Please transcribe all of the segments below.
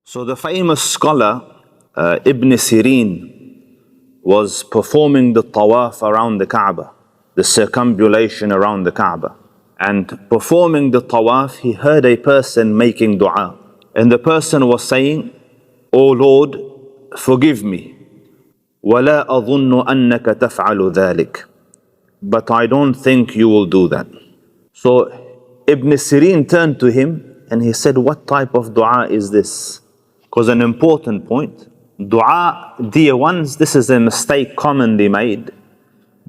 So the famous scholar Ibn Sirin was performing the tawaf around the Kaaba, the circumambulation around the Kaaba. And performing the tawaf, he heard a person making dua. And the person was saying, "O Lord, forgive me. وَلَا أَظُنُّ أَنَّكَ تَفْعَلُ ذَلِكَ." But I don't think you will do that. So Ibn Sirin turned to him and he said, "What type of dua is this?" Because an important point, dua, dear ones, this is a mistake commonly made.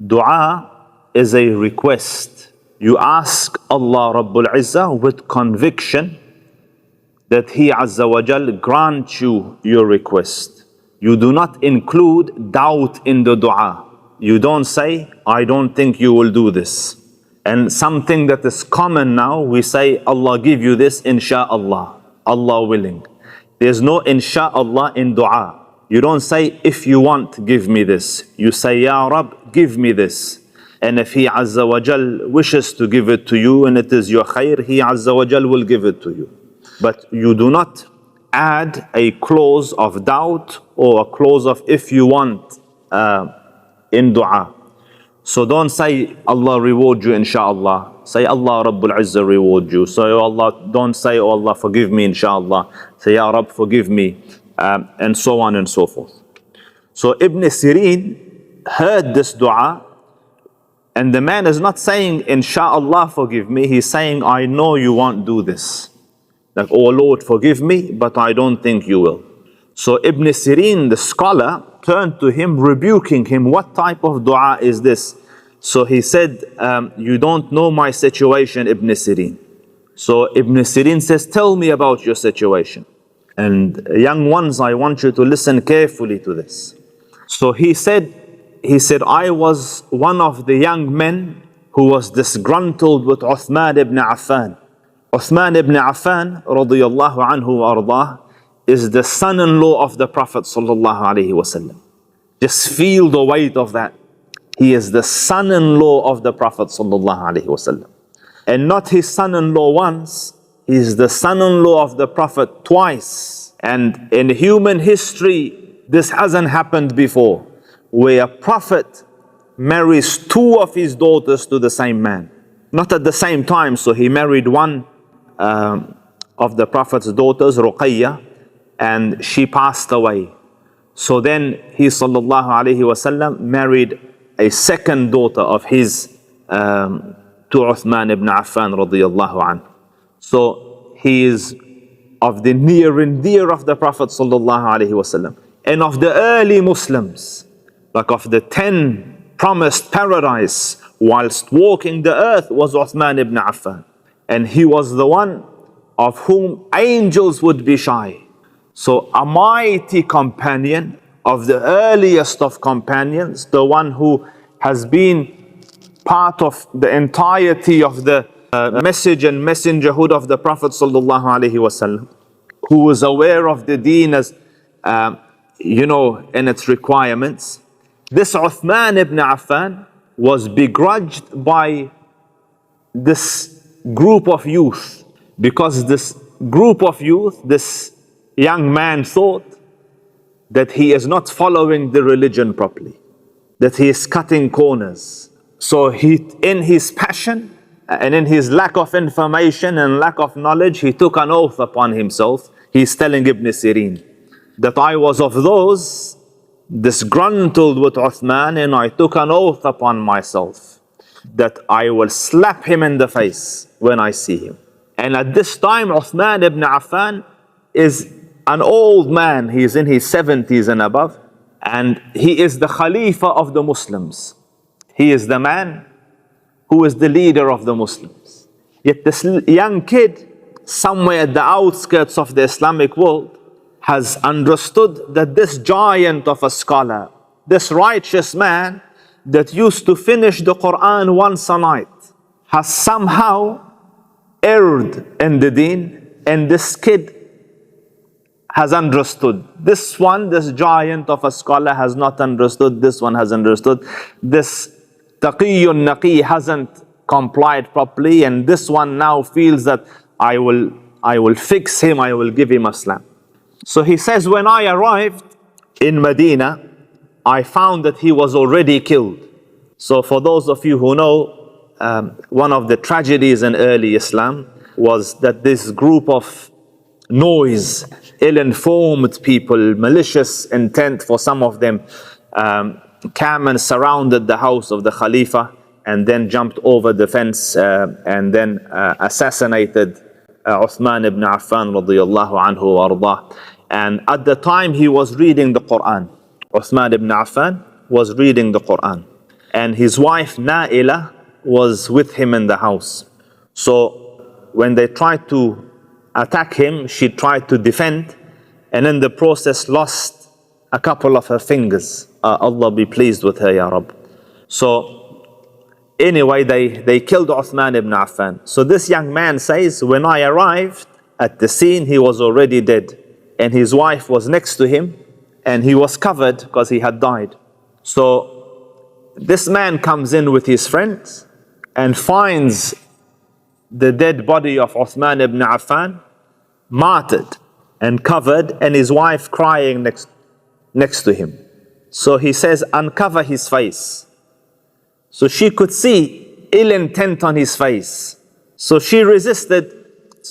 Dua is a request. You ask Allah Rabbul Izzah with conviction that He Azza wa Jal grant you your request. You do not include doubt in the dua. You don't say, "I don't think you will do this." And something that is common now, we say, "Allah give you this, insha'Allah, Allah willing." There's no insha'Allah in dua. You don't say, "If you want, give me this." You say, "Ya Rab, give me this." And if He Azza wa Jal wishes to give it to you and it is your khair, He Azza wa Jal will give it to you. But you do not add a clause of doubt or a clause of "if you want" in dua. So don't say, "Allah reward you insha'Allah." Say, "Allah Rabbul Izzah reward you." So Allah, don't say, "Oh Allah forgive me insha'Allah." Say, "Ya Rabb forgive me," and so on and so forth. So Ibn Sirin heard this dua, and the man is not saying, "Insha'Allah forgive me." He's saying, "I know you won't do this. Like, oh Lord forgive me, but I don't think you will." So Ibn Sirin, the scholar, turned to him, rebuking him. "What type of dua is this?" So he said, "You don't know my situation, Ibn Sirin." So Ibn Sirin says, "Tell me about your situation." And young ones, I want you to listen carefully to this. So he said, "I was one of the young men who was disgruntled with Uthman ibn Affan." Uthman ibn Affan, radiyallahu anhu wa ardah, is the son-in-law of the Prophet sallallahu alaihi wasallam. Just feel the weight of that. He is the son-in-law of the Prophet sallallahu alaihi wasallam. And not his son-in-law once, he is the son-in-law of the Prophet twice. And in human history, this hasn't happened before, where a Prophet marries two of his daughters to the same man. Not at the same time, so he married one of the Prophet's daughters, Ruqayyah, and she passed away. So then he sallallahu alaihi wasallam married a second daughter of his to Uthman ibn Affan radiyallahu anhu. So he is of the near and dear of the Prophet sallallahu alaihi wasallam, and of the early Muslims, like of the 10 promised paradise whilst walking the earth, was Uthman ibn Affan. And he was the one of whom angels would be shy. So a mighty companion of the earliest of companions, the one who has been part of the entirety of the message and messengerhood of the Prophet sallallahu alaihi wasallam, who was aware of the deen as in its requirements. This Uthman ibn Affan was begrudged by this group of youth, because this group of youth, this young man, thought that he is not following the religion properly, that he is cutting corners. So he, in his passion and in his lack of information and lack of knowledge, he took an oath upon himself. He's telling Ibn Sirin that "I was of those disgruntled with Uthman, and I took an oath upon myself that I will slap him in the face when I see him." And at this time, Uthman ibn Affan is an old man. He is in his 70s and above, and he is the Khalifa of the Muslims. He is the man who is the leader of the Muslims. Yet this young kid, somewhere at the outskirts of the Islamic world, has understood that this giant of a scholar, this righteous man that used to finish the Quran once a night, has somehow erred in the deen, and this kid has understood. This giant of a scholar has not understood. This one has understood. This taqiyyun naqi hasn't complied properly, and this one now feels that I will fix him, I will give him a slap. So he says, when I arrived in Medina, I found that he was already killed. So for those of you who know, one of the tragedies in early Islam was that this group of noise, ill-informed people, malicious intent for some of them, came and surrounded the house of the Khalifa and then jumped over the fence and then assassinated Uthman ibn Affan radiyallahu anhu wa ardah. And at the time he was reading the Quran. Uthman ibn Affan was reading the Quran. And his wife Naila was with him in the house. So when they tried to attack him, she tried to defend, and in the process lost a couple of her fingers. Allah be pleased with her, Ya Rab. So anyway, they killed Uthman ibn Affan. So this young man says, when I arrived at the scene, he was already dead. And his wife was next to him, and he was covered because he had died. So this man comes in with his friends and finds the dead body of Uthman ibn Affan martyred and covered, and his wife crying next to him. So he says, uncover his face. So she could see ill intent on his face. So she resisted,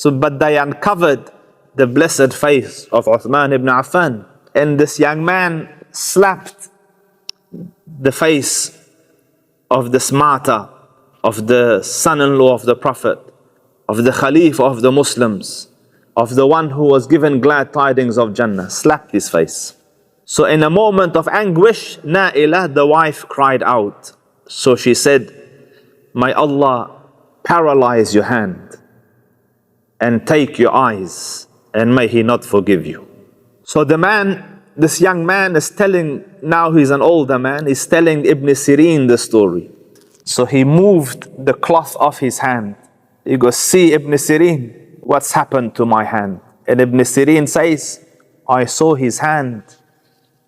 but they uncovered the blessed face of Uthman ibn Affan. And this young man slapped the face of this martyr, of the son-in-law of the Prophet, of the Khalifa of the Muslims, of the one who was given glad tidings of Jannah, slapped his face. So in a moment of anguish, Naila, the wife, cried out. So she said, may Allah paralyze your hand and take your eyes, and may He not forgive you. So the man, this young man is telling, now he's an older man, he's telling Ibn Sirin the story. So he moved the cloth off his hand. He goes, see Ibn Sirin, what's happened to my hand? And Ibn Sirin says, I saw his hand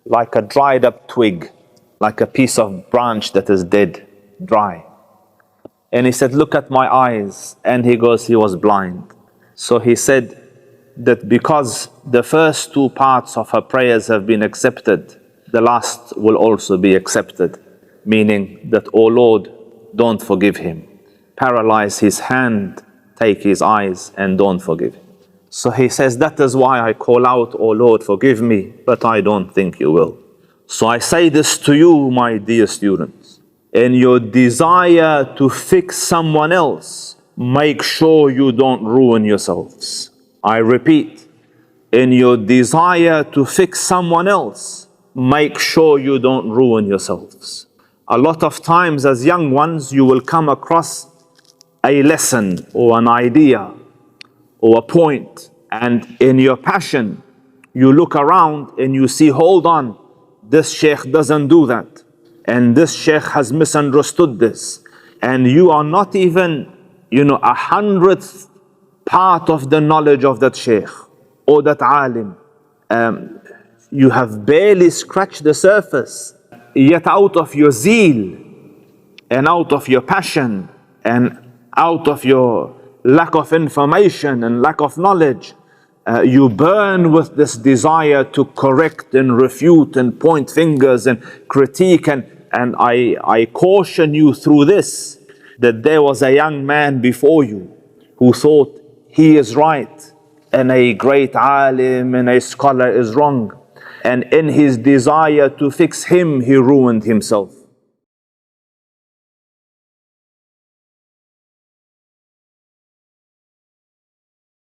like a dried up twig, like a piece of branch that is dead, dry. And he said, look at my eyes. And he goes, he was blind. So he said that because the first two parts of her prayers have been accepted, the last will also be accepted. Meaning that, oh Lord, don't forgive him. Paralyze his hand, take his eyes, and don't forgive him. So he says, that is why I call out, oh Lord, forgive me, but I don't think you will. So I say this to you, my dear students. In your desire to fix someone else, make sure you don't ruin yourselves. I repeat, in your desire to fix someone else, make sure you don't ruin yourselves. A lot of times as young ones, you will come across a lesson or an idea or a point, and in your passion, you look around and you see, hold on, this sheikh doesn't do that, and this sheikh has misunderstood this, and you are not even, 100th part of the knowledge of that sheikh or that alim. You have barely scratched the surface. Yet out of your zeal and out of your passion and out of your lack of information and lack of knowledge, you burn with this desire to correct and refute and point fingers and critique. And I caution you through this, that there was a young man before you who thought he is right and a great alim and a scholar is wrong. And in his desire to fix him, he ruined himself.